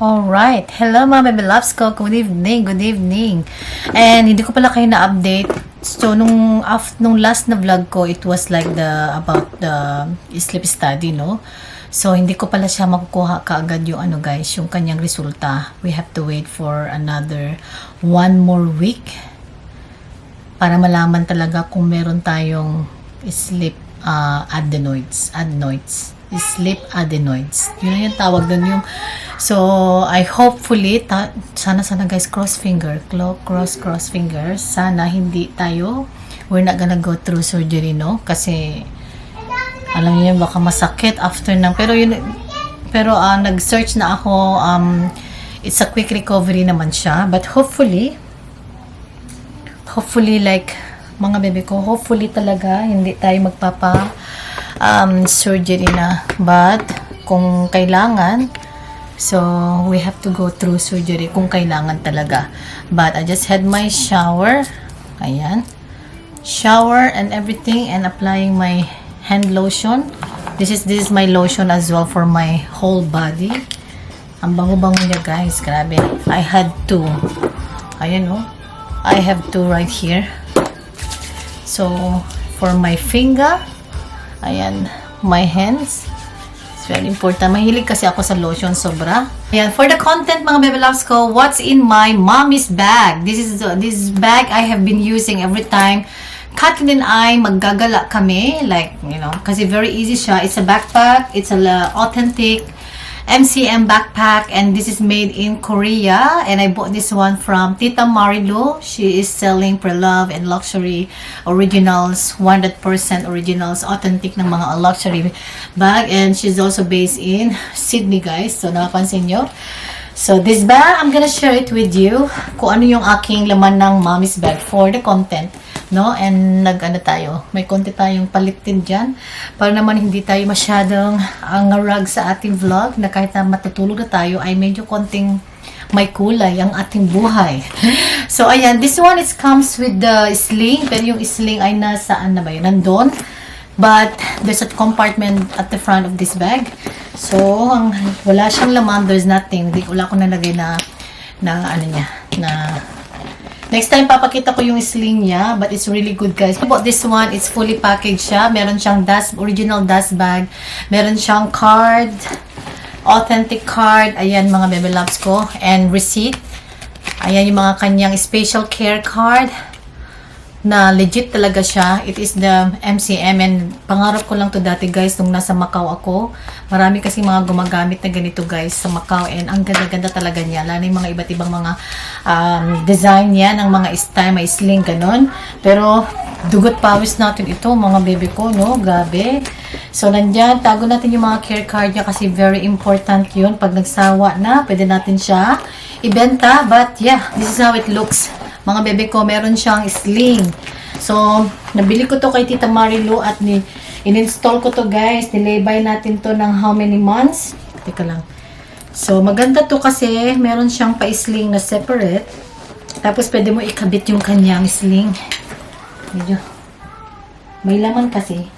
Alright. Hello mga baby loves ko. Good evening. Good evening. And hindi ko pala kayo na-update. So, nung last na vlog ko, it was like about the sleep study, no? So, hindi ko pala siya makukuha kaagad yung guys, yung kanyang resulta. We have to wait for another 1 more week para malaman talaga kung meron tayong sleep adenoids. Sleep adenoids. Yun yung tawag doon yung. So, I hopefully, sana guys, cross fingers. Sana hindi tayo, we're not gonna go through surgery, no? Kasi, alam niyo baka masakit after ng, pero nag-search na ako, it's a quick recovery naman siya, but hopefully like, mga bebe ko, hopefully talaga, hindi tayo magpapa surgery na, but kung kailangan, so we have to go through surgery kung kailangan talaga. But I just had my shower, ayan, shower and everything, and applying my hand lotion. This is my lotion as well for my whole body. Ang bango-bango niya guys, grabe. I had two, ayan oh, I have two right here. So for my finger, ayan, my hands, it's very important. Mahilig kasi ako sa lotion, sobra. Ayan, for the content mga baby loves ko, what's in my mommy's bag? This bag I have been using every time Kathleen and I maggagala kami, like, you know, kasi very easy siya. It's a backpack, it's a authentic MCM backpack, and this is made in Korea, and I bought this one from Tita Marilu. She is selling pre-love and luxury originals, 100% originals, authentic ng mga luxury bag, and she's also based in Sydney guys, so napansin nyo. So this bag, I'm gonna share it with you, kung ano yung aking laman ng mommy's bag for the content, no? And tayo, may konti tayong palitin dyan, para naman hindi tayo masyadong angarag sa ating vlog, na kahit na matutulog na tayo, ay medyo konting may kulay ang ating buhay. So ayan, this one is comes with the sling, pero yung sling ay nasaan na ba yun? Nandun. But there's a compartment at the front of this bag. So, wala siyang laman, there's nothing. Wala ko nalagay na next time papakita ko yung sling niya, but it's really good guys. About this one, it's fully packaged siya. Meron siyang original dust bag. Meron siyang card, authentic card. Ayan mga baby loves ko. And receipt. Ayan yung mga kanyang special care card, na legit talaga siya. It is the MCM, and pangarap ko lang to dati guys nung nasa Macau ako. Marami kasi mga gumagamit na ganito guys sa Macau, and ang ganda-ganda talaga niya. Lalo yung mga iba't ibang mga design niya ng mga style, may sling, ganon. Pero dugot pawis natin ito mga bebe ko, no? Grabe. So nandyan, tago natin yung mga care card niya kasi very important yun. Pag nagsawa na, pwede natin siya ibenta. But yeah, this is how it looks. Mga bebe ko, meron siyang sling. So, nabili ko to kay Tita Marilu at in-install ko to guys. Nilabay natin to ng how many months? Teka lang. So, maganda to kasi meron siyang pa-sling na separate. Tapos, pwede mo ikabit yung kanyang sling. Medyo may laman kasi.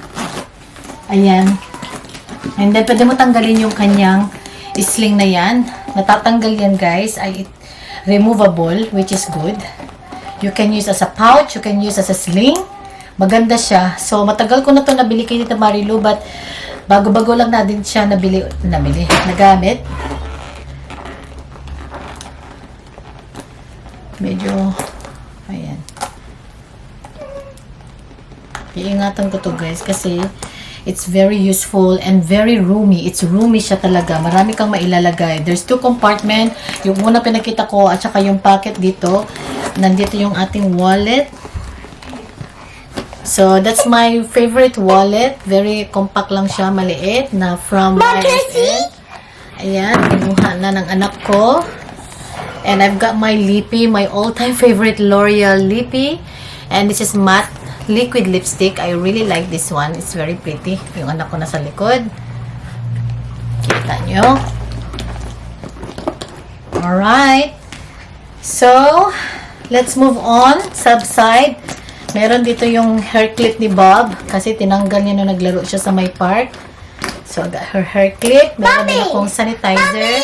Ayan. And then, pwede mo tanggalin yung kanyang sling na yan. Natatanggal yan guys. Ay removable, which is good. You can use as a pouch, you can use as a sling. Maganda siya. So, matagal ko na to nabili kay Tita Marilu, but bago-bago lang natin siya nagamit. Medyo, ayan. Iingatan ko to guys, kasi it's very useful and very roomy. It's roomy siya talaga. Marami kang mailalagay. There's 2 compartment. Yung una pinakita ko at saka yung pocket dito. Nandito yung ating wallet. So, that's my favorite wallet. Very compact lang siya. Maliit na from RSN. Ayan. Kinuha na ng anak ko. And I've got my Lippy. My all-time favorite L'Oreal Lippy. And this is matte liquid lipstick. I really like this one. It's very pretty. Yung anak ko nasa likod. Kita nyo. Alright. So, let's move on. Subside. Meron dito yung hair clip ni Bob. Kasi tinanggal niya nung naglaro siya sa my park. So, I got her hair clip. Meron din Mommy! akong sanitizer.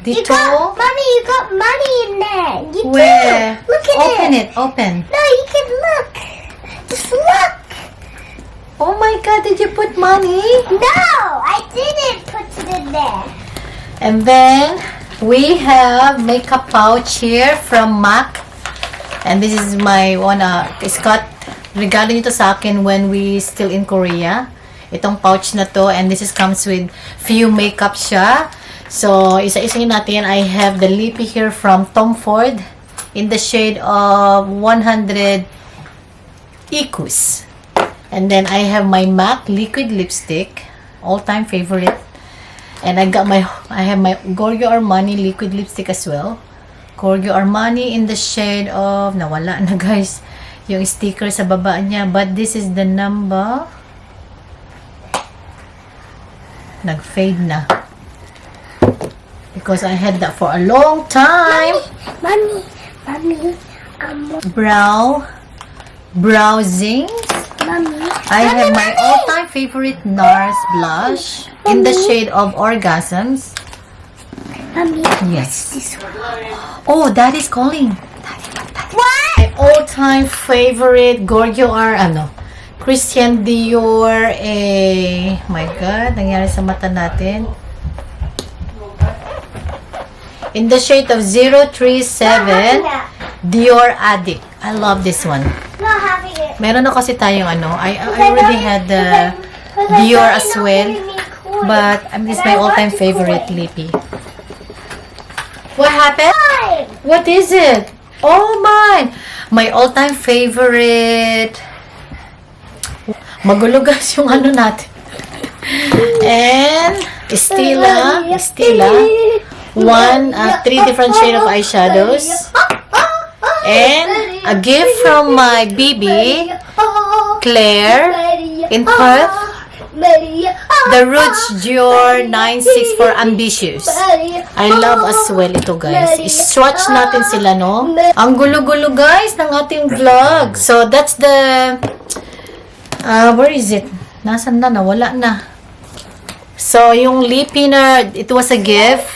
Dito. Mommy, you got money in there. You Where? do. Look at Open it. it. Open. No, you can look. Just look. Oh my God, did you put money? No, I didn't put it in there. And then, we have makeup pouch here from MAC. And this is my one, Scott, regalo nito sa akin when we still in Korea. Itong pouch na to, and this is comes with few makeup siya. So, isa-isahin natin. I have the lippy here from Tom Ford in the shade of 100 Icus. And then, I have my MAC liquid lipstick, all-time favorite. And I have my Giorgio Armani liquid lipstick as well. Giorgio Armani in the shade of, nawala na guys, yung sticker sa baba niya. But this is the number. Nag-fade na. Because I had that for a long time. Mommy, Browsing. Mommy. I have my all-time favorite NARS blush in the shade of Orgasms. Mommy. Yes. This one. Oh, Dad is calling. What? My all-time favorite Giorgio Christian Dior. My God, nangyari sa mata natin. In the shade of 037, Dior Addict. I love this one. Not having it. Meron na kasi tayong I already had the Dior as well. But this is my all-time favorite lippy. What happened? What is it? Oh my! My all-time favorite. Magulugas yung natin. And Stila. Three different shade of eyeshadows. And a gift from my BB, Claire, in Perth. The Rouge Dior 964 Ambitious. I love as well ito guys. I-swatch natin sila, no? Ang gulo-gulo guys ng ating vlog. So that's the where is it? Nasaan na? Nawala na. So yung lippy na, it was a gift.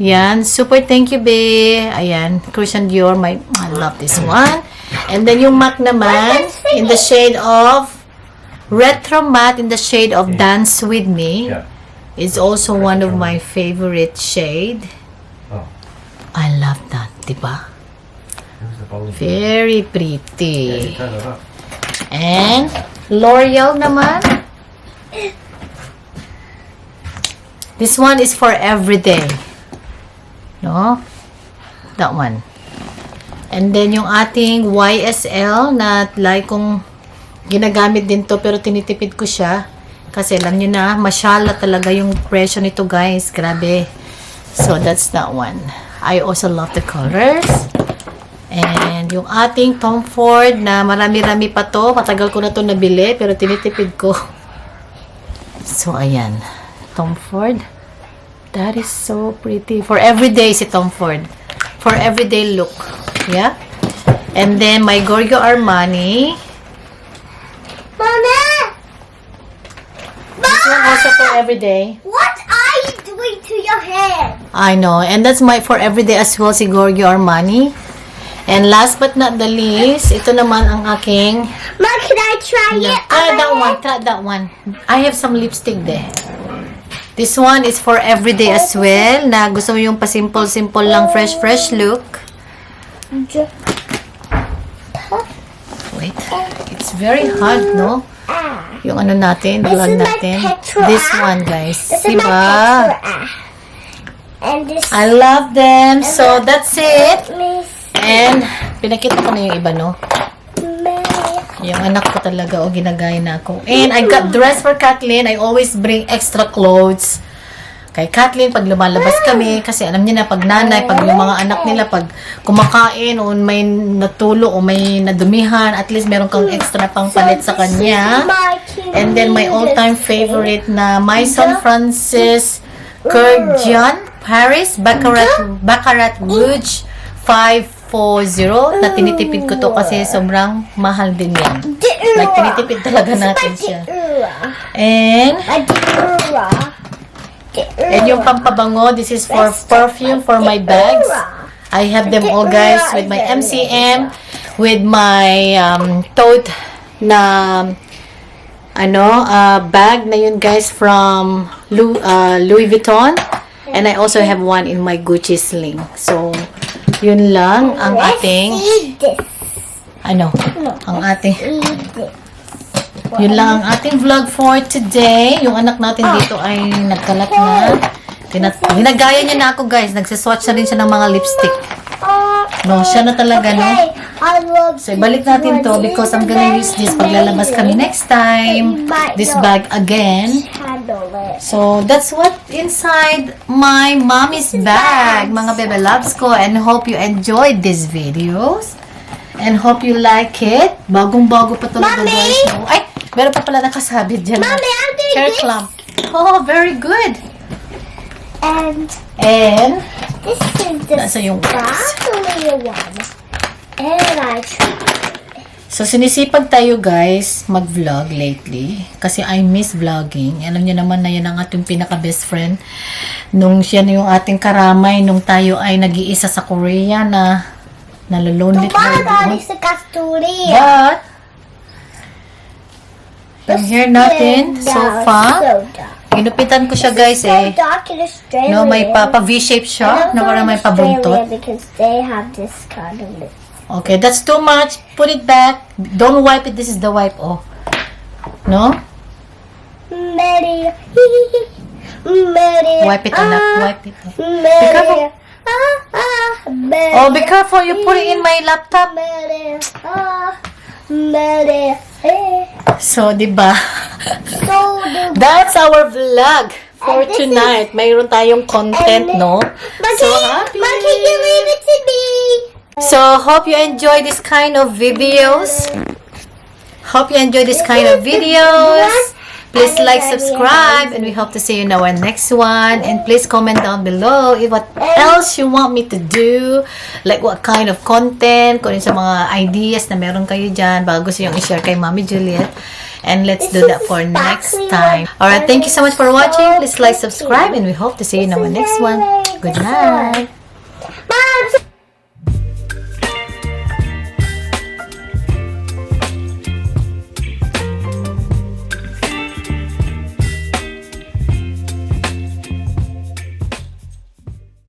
Yan. Super thank you, babe. Ayan. Christian Dior. I love this one. And then yung MAC naman, in the shade of Retro Matte, in the shade of Dance With Me. Yeah. Is also one of my favorite shade. Oh. I love that. Diba? Here's the bowling. Very Yeah, pretty. you turn it up. And L'Oreal naman. This one is for everyday. No? That one. And then yung ating YSL na like kong ginagamit din to pero tinitipid ko siya. Kasi alam nyo na, masyala talaga yung presyo nito guys. Grabe. So that's that one. I also love the colors. And yung ating Tom Ford na marami-rami pa to. Matagal ko na to nabili pero tinitipid ko. So ayan. Tom Ford. That is so pretty. For everyday si Tom Ford. For everyday look. Yeah. And then my Giorgio Armani. Mama! This one also for everyday. What are you doing to your hair? I know. And that's my for everyday as well si Giorgio Armani. And last but not the least, ito naman ang aking Mom, can I try it? try that one. Try that one. I have some lipstick there. This one is for everyday as well. Na gusto mo yung pa-simple-simple lang, fresh look. Wait. It's very hard, no? Yung natin, vlog This is my natin. petrol This app. one, guys. This is my Diba? picture app. And this I love them. So, that's it. Miss And, pinakita ko na yung iba, no? May. Yung anak ko talaga, ginagaya na ako. And I got dress for Kathleen. I always bring extra clothes. Kay Kathleen, pag lumalabas kami, kasi alam niya na, pag nanay, pag yung mga anak nila, pag kumakain, o may natulo, o may nadumihan, at least meron kang extra pang palit sa kanya. And then, my all-time favorite na My San Francis Kurjan Paris Baccarat Rouge 540. 040 na tinitipid ko to kasi sobrang mahal din yan. Like, tinitipid talaga natin siya. And yung pampabango, this is for perfume for my bags. I have them all, guys, with my MCM, with my tote na bag na yun, guys, from Louis Vuitton. And I also have one in my Gucci sling. So, yun lang ang ating yun lang ang ating vlog for today. Yung anak natin dito ay nagkalat na. Ginagaya niya na ako, guys. Nagsiswatch na rin siya ng mga lipstick. No, siya na talaga, no? So, ibalik natin to because I'm gonna use this paglalabas kami next time. This bag again. So, that's what inside my mommy's bag, mga bebe loves ko. And hope you enjoyed these videos. And hope you like it. Bagong-bago pa talaga, guys. No? Ay, meron pa pala nakasabit dyan. Mommy, I'm doing Hair this. clamp. Oh, very good. And And, this is the nasa yung sparkly one. And I tried. so, sinisipag tayo, guys, mag-vlog lately. Kasi I miss vlogging. Alam niyo naman na yan ang ating pinaka-best friend. Nung siya na yung ating karamay, nung tayo ay nag-iisa sa Korea na nalulunlit tayo doon. sa Castoria. But, yung hair natin, so far, ginupitan ko siya, guys, eh. dark in Australia. No, may pa-V-shape siya, na parang may pabuntot. Because they have this kind of lip. Okay, that's too much. Put it back. Don't wipe it. This is the wipe, oh. No? Mary. Mary. Wipe it, anak. Wipe it. Mary. careful. Mary. Oh, be careful. You put it in my laptop. Mary. Mary. So, diba? So the That's our vlog for And this tonight. Mayroon tayong content, no? So happy. Monkey, you leave it to me. So, hope you enjoy this kind of videos. Hope you enjoy this kind of videos. Please like, subscribe, and we hope to see you in our next one. And please comment down below if what else you want me to do. Like what kind of content, kung sa mga ideas na meron kayo dyan, bago gusto yung i-share kay Mommy Juliet. And let's do that for next time. Alright, thank you so much for watching. Please like, subscribe, and we hope to see you in our next one. Good night.